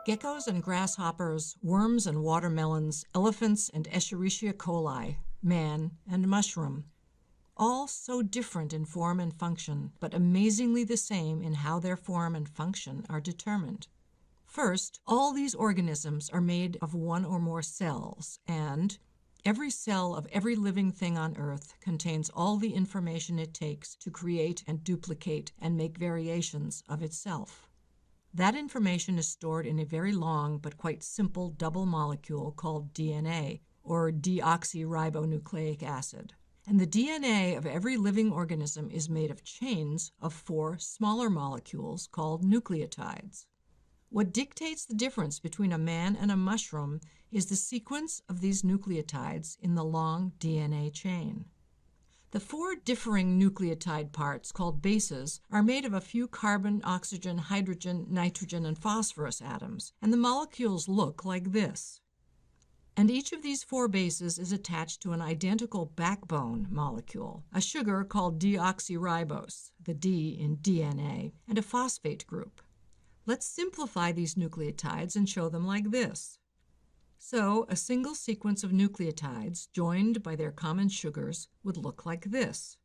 Geckos and grasshoppers, worms and watermelons, elephants and Escherichia coli, man and mushroom. All so different in form and function, but amazingly the same in how their form and function are determined. First, all these organisms are made of one or more cells, and every cell of every living thing on Earth contains all the information it takes to create and duplicate and make variations of itself. That information is stored in a very long but quite simple double molecule called DNA, or deoxyribonucleic acid. And the DNA of every living organism is made of chains of 4 smaller molecules called nucleotides. What dictates the difference between a man and a mushroom is the sequence of these nucleotides in the long DNA chain. The 4 differing nucleotide parts, called bases, are made of a few carbon, oxygen, hydrogen, nitrogen, and phosphorus atoms, and the molecules look like this. And each of these 4 bases is attached to an identical backbone molecule, a sugar called deoxyribose, the D in DNA, and a phosphate group. Let's simplify these nucleotides and show them like this. So, a single sequence of nucleotides joined by their common sugars would look like this.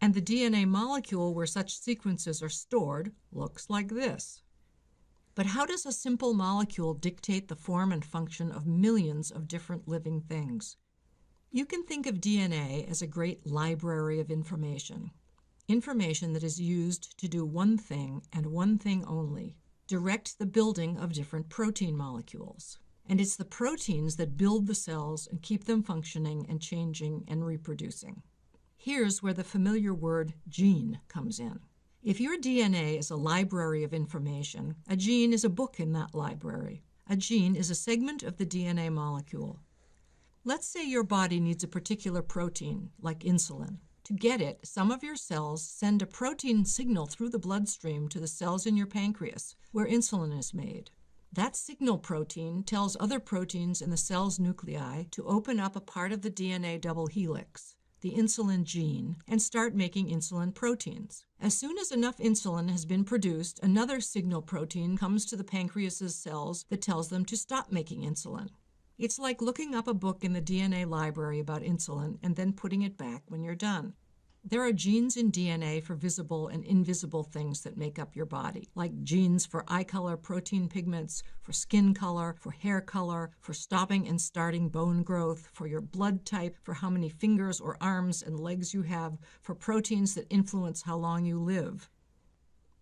And the DNA molecule where such sequences are stored looks like this. But how does a simple molecule dictate the form and function of millions of different living things? You can think of DNA as a great library of information that is used to do one thing and one thing only: direct the building of different protein molecules. And it's the proteins that build the cells and keep them functioning and changing and reproducing. Here's where the familiar word gene comes in. If your DNA is a library of information, a gene is a book in that library. A gene is a segment of the DNA molecule. Let's say your body needs a particular protein, like insulin. To get it, some of your cells send a protein signal through the bloodstream to the cells in your pancreas, where insulin is made. That signal protein tells other proteins in the cell's nuclei to open up a part of the DNA double helix, the insulin gene, and start making insulin proteins. As soon as enough insulin has been produced, another signal protein comes to the pancreas's cells that tells them to stop making insulin. It's like looking up a book in the DNA library about insulin and then putting it back when you're done. There are genes in DNA for visible and invisible things that make up your body, like genes for eye color protein pigments, for skin color, for hair color, for stopping and starting bone growth, for your blood type, for how many fingers or arms and legs you have, for proteins that influence how long you live.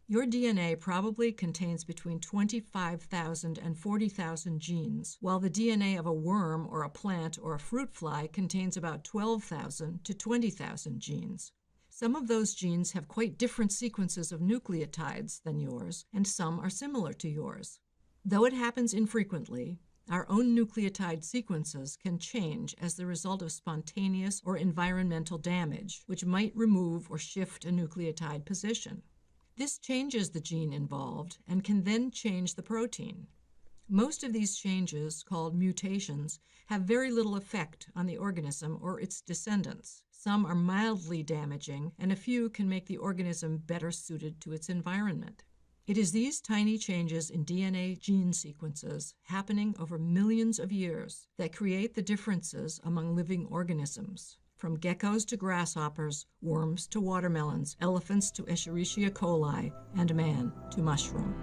Your DNA probably contains between 25,000 and 40,000 genes, while the DNA of a worm or a plant or a fruit fly contains about 12,000 to 20,000 genes. Some of those genes have quite different sequences of nucleotides than yours, and some are similar to yours. Though it happens infrequently, our own nucleotide sequences can change as the result of spontaneous or environmental damage, which might remove or shift a nucleotide position. This changes the gene involved and can then change the protein. Most of these changes, called mutations, have very little effect on the organism or its descendants. Some are mildly damaging, and a few can make the organism better suited to its environment. It is these tiny changes in DNA gene sequences happening over millions of years that create the differences among living organisms. From geckos to grasshoppers, worms to watermelons, elephants to Escherichia coli, and man to mushroom.